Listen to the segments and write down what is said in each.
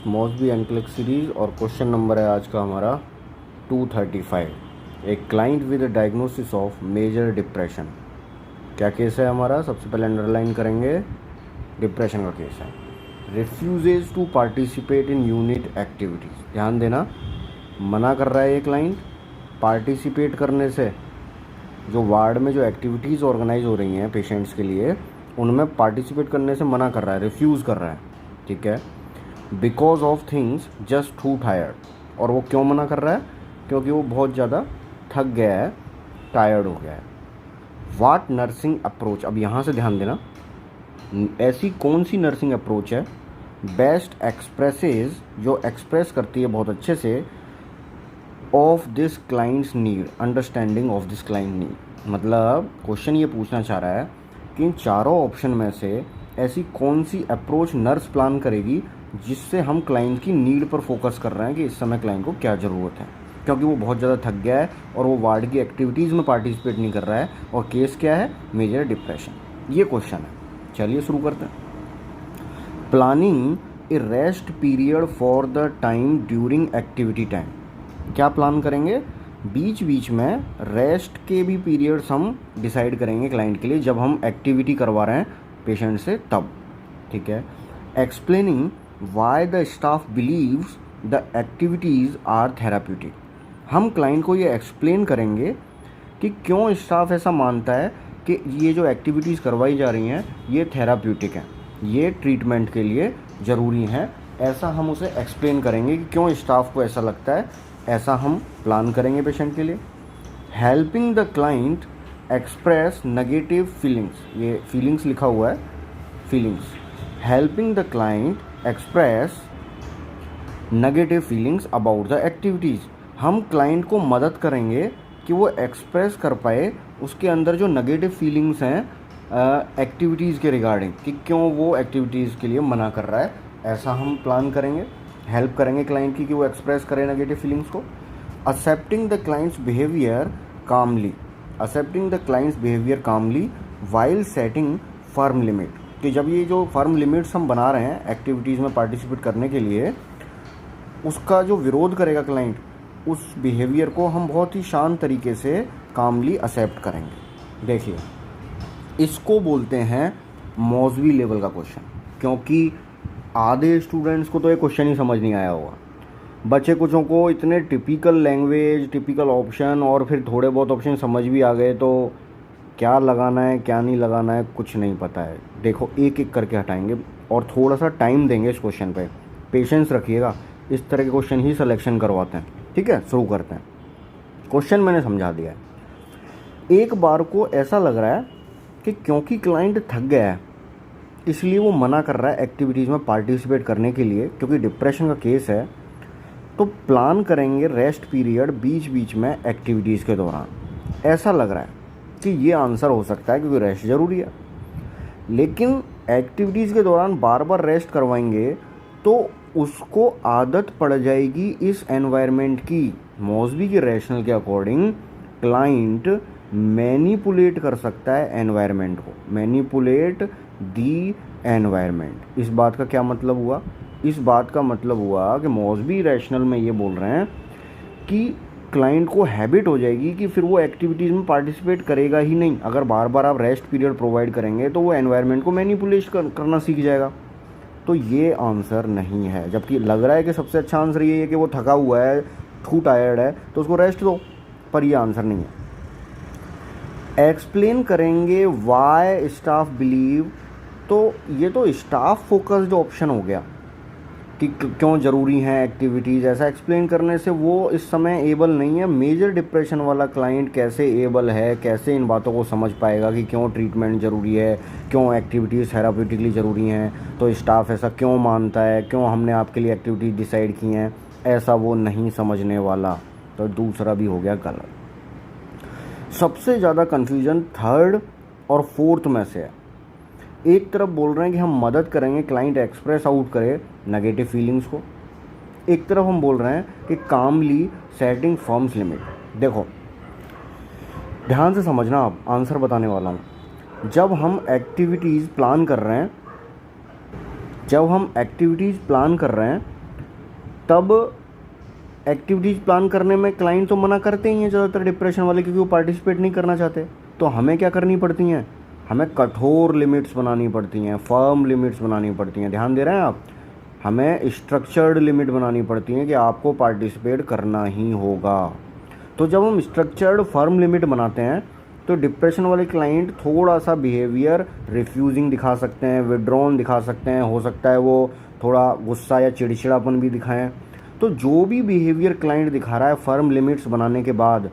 मॉसबी and click series और question number है आज का हमारा 235। एक client with diagnosis of major depression. क्या केस है हमारा? सबसे पहले अंडरलाइन करेंगे, डिप्रेशन का केस है। Refuses to participate in unit activities. ध्यान देना, मना कर रहा है ये क्लाइंट पार्टिसिपेट करने से। जो वार्ड में जो एक्टिविटीज़ ऑर्गेनाइज हो रही हैं पेशेंट्स के लिए, उनमें पार्टिसिपेट करने से मना कर रहा है, रिफ्यूज़ कर रहा है। ठीक है, because of things just to tired. और वो क्यों मना कर रहा है? क्योंकि वो बहुत ज़्यादा थक गया है, टायर्ड हो गया है। वाट नर्सिंग अप्रोच, अब यहाँ से ध्यान देना, ऐसी कौन सी नर्सिंग अप्रोच है बेस्ट एक्सप्रेसेस, जो एक्सप्रेस करती है बहुत अच्छे से of this clients need, understanding of this client need. मतलब क्वेश्चन ये पूछना चाह रहा है कि इन चारों ऑप्शन में से ऐसी कौन सी अप्रोच नर्स प्लान करेगी जिससे हम क्लाइंट की नीड पर फोकस कर रहे हैं कि इस समय क्लाइंट को क्या ज़रूरत है, क्योंकि वो बहुत ज़्यादा थक गया है और वो वार्ड की एक्टिविटीज़ में पार्टिसिपेट नहीं कर रहा है। और केस क्या है? Major depression. ये क्वेश्चन है। चलिए शुरू करते हैं। Planning A rest period for the time during activity time. क्या प्लान करेंगे? बीच बीच में रेस्ट के भी पीरियड्स हम डिसाइड करेंगे क्लाइंट के लिए, जब हम एक्टिविटी करवा रहे हैं पेशेंट से तब। ठीक है। Explaining why the staff believes the activities are therapeutic. हम क्लाइंट को ये एक्सप्लेन करेंगे कि क्यों स्टाफ ऐसा मानता है कि ये जो एक्टिविटीज़ करवाई जा रही हैं ये थेराप्यूटिक हैं, ये ट्रीटमेंट के लिए ज़रूरी हैं। ऐसा हम उसे एक्सप्लेन करेंगे कि क्यों स्टाफ को ऐसा लगता है, ऐसा हम प्लान करेंगे पेशेंट के लिए। Helping the client express negative feelings, ये फीलिंग्स लिखा हुआ है, feelings. Helping the client express negative feelings about the activities. हम क्लाइंट को मदद करेंगे कि वो एक्सप्रेस कर पाए उसके अंदर जो नेगेटिव फीलिंग्स हैं एक्टिविटीज़ के रिगार्डिंग, कि क्यों वो एक्टिविटीज़ के लिए मना कर रहा है, ऐसा हम प्लान करेंगे। हेल्प करेंगे क्लाइंट की कि वो एक्सप्रेस करे नेगेटिव फीलिंग्स को। Accepting the client's behaviour calmly, accepting the client's behaviour calmly while setting firm limit. कि जब ये जो फर्म लिमिट्स हम बना रहे हैं एक्टिविटीज़ में पार्टिसिपेट करने के लिए, उसका जो विरोध करेगा क्लाइंट, उस बिहेवियर को हम बहुत ही शांत तरीके से कामली एक्सेप्ट करेंगे। देखिए, इसको बोलते हैं मॉसबी लेवल का क्वेश्चन, क्योंकि आधे स्टूडेंट्स को तो ये क्वेश्चन ही समझ नहीं आया होगा। बच्चे कुछों को इतने टिपिकल लैंग्वेज, टिपिकल ऑप्शन और फिर थोड़े बहुत ऑप्शन समझ भी आ गए, तो क्या लगाना है क्या नहीं लगाना है कुछ नहीं पता है। देखो, एक एक करके हटाएंगे और थोड़ा सा टाइम देंगे इस क्वेश्चन पे, पेशेंस रखिएगा। इस तरह के क्वेश्चन ही सिलेक्शन करवाते हैं। ठीक है, शुरू करते हैं। क्वेश्चन मैंने समझा दिया है। एक बार को ऐसा लग रहा है कि क्योंकि क्लाइंट थक गया है इसलिए वो मना कर रहा है एक्टिविटीज़ में पार्टिसिपेट करने के लिए, क्योंकि डिप्रेशन का केस है। तो प्लान करेंगे रेस्ट पीरियड बीच बीच में एक्टिविटीज़ के दौरान। ऐसा लग रहा है कि ये आंसर हो सकता है क्योंकि रेस्ट ज़रूरी है। लेकिन एक्टिविटीज़ के दौरान बार बार रेस्ट करवाएंगे तो उसको आदत पड़ जाएगी इस एनवायरनमेंट की। मॉसबी के रैशनल के अकॉर्डिंग क्लाइंट मैनिपुलेट कर सकता है एनवायरनमेंट को, मैनिपुलेट दी एनवायरनमेंट। इस बात का क्या मतलब हुआ? इस बात का मतलब हुआ कि मॉसबी रैशनल में ये बोल रहे हैं कि क्लाइंट को हैबिट हो जाएगी कि फिर वो एक्टिविटीज़ में पार्टिसिपेट करेगा ही नहीं। अगर बार बार आप रेस्ट पीरियड प्रोवाइड करेंगे तो वो एनवायरनमेंट को मैनिपुलेट करना सीख जाएगा। तो ये आंसर नहीं है, जबकि लग रहा है कि सबसे अच्छा आंसर ये है कि वो थका हुआ है, टू टायर्ड है, तो उसको रेस्ट दो, पर ये आंसर नहीं है। एक्सप्लेन करेंगे वाई स्टाफ बिलीव, तो ये तो स्टाफ फोकस्ड ऑप्शन हो गया कि क्यों ज़रूरी हैं एक्टिविटीज़। ऐसा एक्सप्लेन करने से वो इस समय एबल नहीं है। मेजर डिप्रेशन वाला क्लाइंट कैसे एबल है, कैसे इन बातों को समझ पाएगा कि क्यों ट्रीटमेंट ज़रूरी है, क्यों एक्टिविटीज़ थेराप्यूटिकली ज़रूरी हैं, तो स्टाफ ऐसा क्यों मानता है, क्यों हमने आपके लिए एक्टिविटीज़ डिसाइड की हैं, ऐसा वो नहीं समझने वाला। तो दूसरा भी हो गया गलत। सबसे ज़्यादा कन्फ्यूजन थर्ड और फोर्थ में से है। एक तरफ बोल रहे हैं कि हम मदद करेंगे क्लाइंट एक्सप्रेस आउट करे नेगेटिव फीलिंग्स को, एक तरफ हम बोल रहे हैं कि कामली सेटिंग फर्म्स लिमिट। देखो, ध्यान से समझना, आप आंसर बताने वाला हूँ। जब हम एक्टिविटीज़ प्लान कर रहे हैं तब एक्टिविटीज़ प्लान करने में क्लाइंट तो मना करते ही हैं ज़्यादातर डिप्रेशन वाले, क्योंकि वो पार्टिसिपेट नहीं करना चाहते। तो हमें क्या करनी पड़ती हैं, हमें कठोर लिमिट्स बनानी पड़ती हैं, फर्म लिमिट्स बनानी पड़ती हैं। ध्यान दे रहे हैं आप? हमें स्ट्रक्चर्ड लिमिट बनानी पड़ती हैं कि आपको पार्टिसिपेट करना ही होगा। तो जब हम स्ट्रक्चर्ड फर्म लिमिट बनाते हैं तो डिप्रेशन वाले क्लाइंट थोड़ा सा बिहेवियर रिफ्यूजिंग दिखा सकते हैं, विड्रॉन दिखा सकते हैं, हो सकता है वो थोड़ा गुस्सा या चिड़चिड़ापन भी दिखाएं। तो जो भी बिहेवियर क्लाइंट दिखा रहा है फर्म लिमिट्स बनाने के बाद,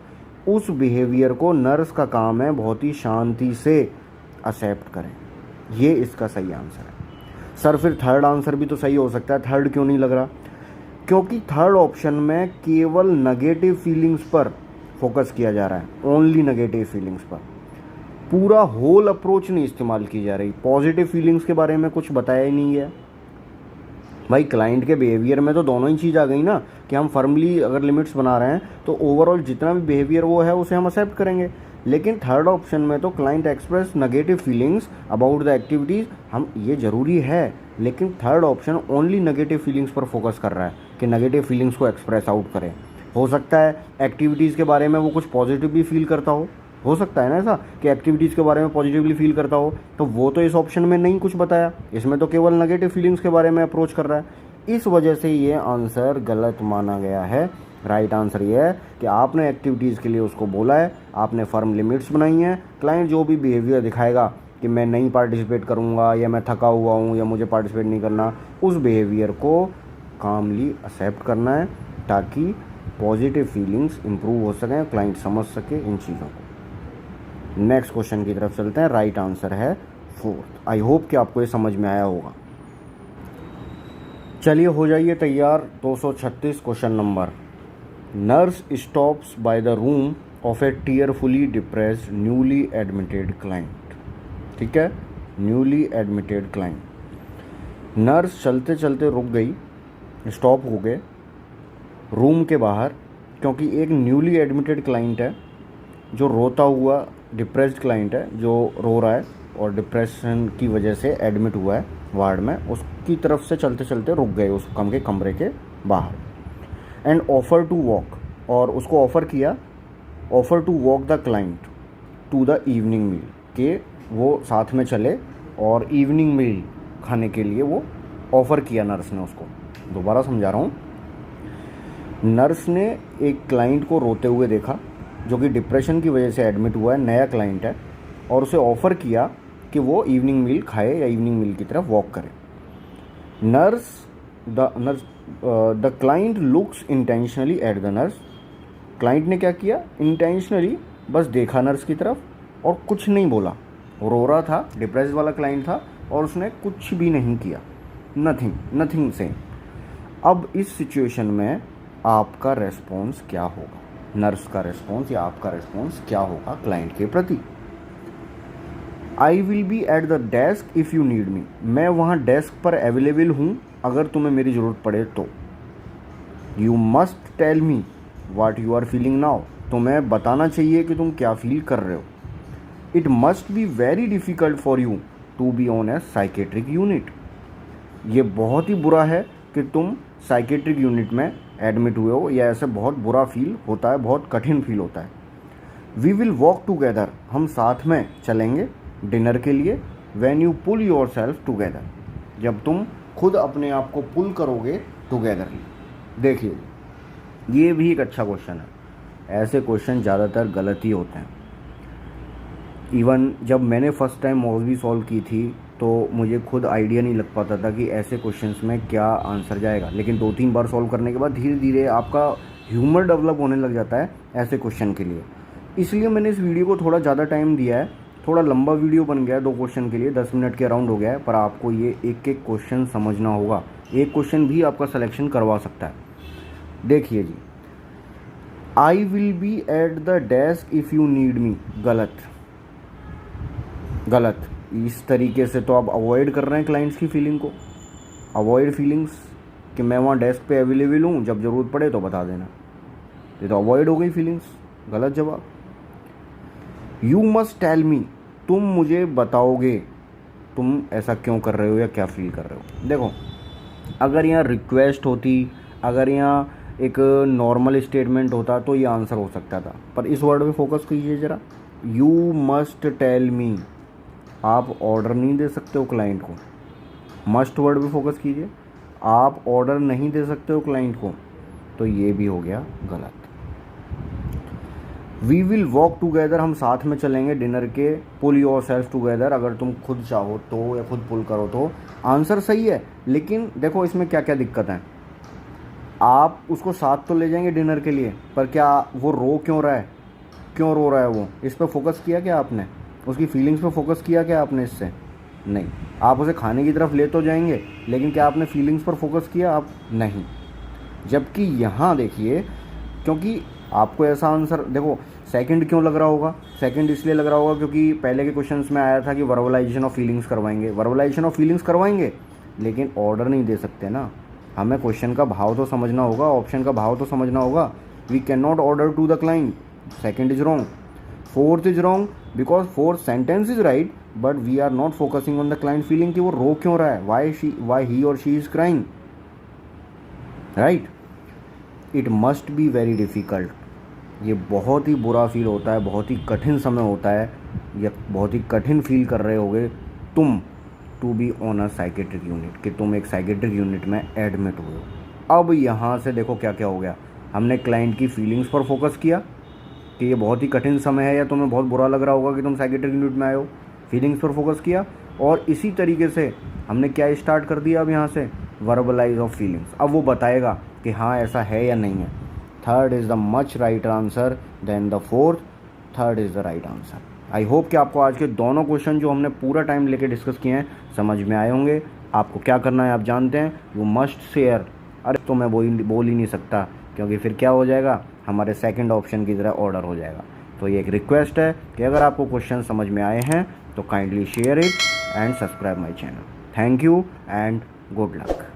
उस बिहेवियर को नर्स का काम है बहुत ही शांति से एक्सेप्ट करें। ये इसका सही आंसर है। सर फिर थर्ड आंसर भी तो सही हो सकता है, थर्ड क्यों नहीं लग रहा? क्योंकि थर्ड ऑप्शन में केवल नेगेटिव फीलिंग्स पर फोकस किया जा रहा है, ओनली नेगेटिव फीलिंग्स पर। पूरा होल अप्रोच नहीं इस्तेमाल की जा रही, पॉजिटिव फीलिंग्स के बारे में कुछ बताया ही नहीं है। भाई क्लाइंट के बिहेवियर में तो दोनों ही चीज़ आ गई ना, कि हम फर्मली अगर लिमिट्स बना रहे हैं तो ओवरऑल जितना भी बिहेवियर वो है उसे हम एक्सेप्ट करेंगे। लेकिन थर्ड ऑप्शन में तो client express negative feelings about the activities, हम ये ज़रूरी है, लेकिन third option only negative feelings पर फोकस कर रहा है कि नेगेटिव फीलिंग्स को एक्सप्रेस आउट करें। हो सकता है एक्टिविटीज़ के बारे में वो कुछ पॉजिटिव भी फील करता हो सकता है ना ऐसा कि एक्टिविटीज़ के बारे में पॉजिटिवली फील करता हो, तो वो तो इस ऑप्शन में नहीं कुछ बताया, इसमें तो केवल नेगेटिव फीलिंग्स के बारे में अप्रोच कर रहा है। इस वजह से ये आंसर गलत माना गया है। राइट आंसर ये है कि आपने एक्टिविटीज़ के लिए उसको बोला है, आपने फर्म लिमिट्स बनाई हैं। क्लाइंट जो भी बिहेवियर दिखाएगा कि मैं नहीं पार्टिसिपेट करूँगा या मैं थका हुआ हूँ या मुझे पार्टिसिपेट नहीं करना, उस बिहेवियर को कामली एक्सेप्ट करना है ताकि पॉजिटिव फीलिंग्स इंप्रूव हो सकें, क्लाइंट समझ सके इन चीज़ों को। नेक्स्ट क्वेश्चन की तरफ चलते हैं। राइट आंसर है फोर्थ। आई होप कि आपको ये समझ में आया होगा। चलिए हो जाइए तैयार। 236 question number. Nurse stops by the room of a tearfully depressed newly admitted client. ठीक है, न्यूली एडमिटेड क्लाइंट। नर्स चलते चलते रुक गई, स्टॉप हो गए रूम के बाहर, क्योंकि एक न्यूली एडमिटेड क्लाइंट है जो रोता हुआ, डिप्रेस्ड क्लाइंट है जो रो रहा है और डिप्रेशन की वजह से एडमिट हुआ है वार्ड में, उसकी तरफ से चलते चलते रुक गए उस के कमरे के बाहर। एंड ऑफर टू वॉक, और उसको ऑफ़र किया, offer to walk the client to the evening meal, कि वो साथ में चले और इवनिंग मील खाने के लिए वो ऑफ़र किया नर्स ने उसको। दोबारा समझा रहा हूँ। नर्स ने एक क्लाइंट को रोते हुए देखा जो कि डिप्रेशन की वजह से एडमिट हुआ है, नया क्लाइंट है, और उसे ऑफ़र किया कि वो इवनिंग मील खाए या इवनिंग मील की तरफ वॉक करे। The client looks intentionally at the nurse. Client ने क्या किया? इंटेंशनली बस देखा नर्स की तरफ और कुछ नहीं बोला। रो रहा था, डिप्रेस्ड वाला क्लाइंट था और उसने कुछ भी नहीं किया, नथिंग से। अब इस सिचुएशन में आपका रेस्पॉन्स क्या होगा? नर्स का रेस्पॉन्स या आपका रेस्पॉन्स क्या होगा क्लाइंट के प्रति? आई will be at the desk if you need मी। मैं वहाँ डेस्क पर अवेलेबल हूँ अगर तुम्हें मेरी ज़रूरत पड़े तो। You must tell me what you are feeling now. तुम्हें बताना चाहिए कि तुम क्या फील कर रहे हो। It must be very difficult for you to be on a psychiatric unit. ये बहुत ही बुरा है कि तुम साइकेट्रिक यूनिट में एडमिट हुए हो, या ऐसे बहुत बुरा फील होता है, बहुत कठिन फील होता है। We will walk together. हम साथ में चलेंगे डिनर के लिए। When you pull yourself together. जब तुम खुद अपने आप को पुल करोगे टुगेदरली। देखिए ये भी एक अच्छा क्वेश्चन है। ऐसे क्वेश्चन ज़्यादातर गलत ही होते हैं। इवन जब मैंने फर्स्ट टाइम मॉडल सॉल्व की थी तो मुझे खुद आइडिया नहीं लग पाता था कि ऐसे क्वेश्चंस में क्या आंसर जाएगा, लेकिन 2-3 बार सॉल्व करने के बाद धीरे धीरे आपका ह्यूमर डेवलप होने लग जाता है ऐसे क्वेश्चन के लिए। इसलिए मैंने इस वीडियो को थोड़ा ज़्यादा टाइम दिया है, थोड़ा लंबा वीडियो बन गया है, 2 क्वेश्चन के लिए 10 मिनट के अराउंड हो गया है, पर आपको ये एक एक क्वेश्चन समझना होगा। एक क्वेश्चन भी आपका सिलेक्शन करवा सकता है। देखिए जी, I will be at the desk if you need me. गलत। इस तरीके से तो आप अवॉइड कर रहे हैं क्लाइंट्स की फीलिंग को। अवॉइड फीलिंग्स कि मैं वहाँ डेस्क पे अवेलेबल हूँ, जब ज़रूरत पड़े तो बता देना। ये तो अवॉइड हो गई फीलिंग्स। गलत जवाब। You must tell me. तुम मुझे बताओगे तुम ऐसा क्यों कर रहे हो या क्या फील कर रहे हो। देखो, अगर यहाँ रिक्वेस्ट होती, अगर यहाँ एक नॉर्मल स्टेटमेंट होता तो ये आंसर हो सकता था, पर इस वर्ड पे फोकस कीजिए ज़रा। यू मस्ट टेल मी, आप ऑर्डर नहीं दे सकते हो क्लाइंट को। मस्ट वर्ड पे फोकस कीजिए, आप ऑर्डर नहीं दे सकते हो क्लाइंट को, तो ये भी हो गया गलत। वी विल वॉक टूगेदर, हम साथ में चलेंगे डिनर के। पुल योर सेल्फ टूगेदर, अगर तुम खुद चाहो तो या खुद पुल करो तो आंसर सही है, लेकिन देखो इसमें क्या क्या दिक्कत है। आप उसको साथ तो ले जाएंगे डिनर के लिए, पर क्या वो रो क्यों रहा है, क्यों रो रहा है वो, इस पर फोकस किया क्या आपने? उसकी फीलिंग्स पर फोकस किया क्या आपने? इससे नहीं। आप उसे खाने की तरफ ले तो जाएंगे, लेकिन क्या आपने फीलिंग्स पर फोकस किया? आप नहीं। जबकि यहाँ देखिए, क्योंकि आपको ऐसा आंसर देखो, सेकंड क्यों लग रहा होगा? सेकंड इसलिए लग रहा होगा क्योंकि पहले के क्वेश्चंस में आया था कि वर्बलाइजेशन ऑफ फीलिंग्स करवाएंगे, वर्बलाइजेशन ऑफ फीलिंग्स करवाएंगे, लेकिन ऑर्डर नहीं दे सकते ना। हमें क्वेश्चन का भाव तो समझना होगा, ऑप्शन का भाव तो समझना होगा। We can not order to the client, second is wrong. Fourth is wrong because fourth sentence is right, but we are not focusing on the client feeling कि वो रो क्यों रहा है, वाई ही और she is crying, right. It must be very difficult, ये बहुत ही बुरा फील होता है, बहुत ही कठिन समय होता है, या बहुत ही कठिन फील कर रहे होगे तुम to be on a psychiatric unit, कि तुम एक साइकेट्रिक यूनिट में एडमिट हुए हो। अब यहाँ से देखो क्या क्या हो गया, हमने क्लाइंट की फीलिंग्स पर फोकस किया कि ये बहुत ही कठिन समय है या तुम्हें बहुत बुरा लग रहा होगा कि तुम साइकेट्रिक यूनिट में आए हो, फीलिंग्स पर फोकस किया, और इसी तरीके से हमने क्या स्टार्ट कर दिया अब यहाँ से, वर्बलाइज ऑफ फीलिंग्स। अब वो बताएगा कि हाँ ऐसा है या नहीं है। Third is the much right answer then the fourth, third is the right answer. I hope कि आपको आज के दोनों क्वेश्चन जो हमने पूरा टाइम लेके डिस्कस किए हैं समझ में आए होंगे। आपको क्या करना है आप जानते हैं, यू मस्ट शेयर। अरे तो मैं बोल ही नहीं सकता, क्योंकि फिर क्या हो जाएगा, हमारे सेकंड ऑप्शन की तरह ऑर्डर हो जाएगा। तो ये एक रिक्वेस्ट है कि अगर आपको क्वेश्चन समझ में आए हैं तो kindly share it and subscribe my channel. Thank you and good luck.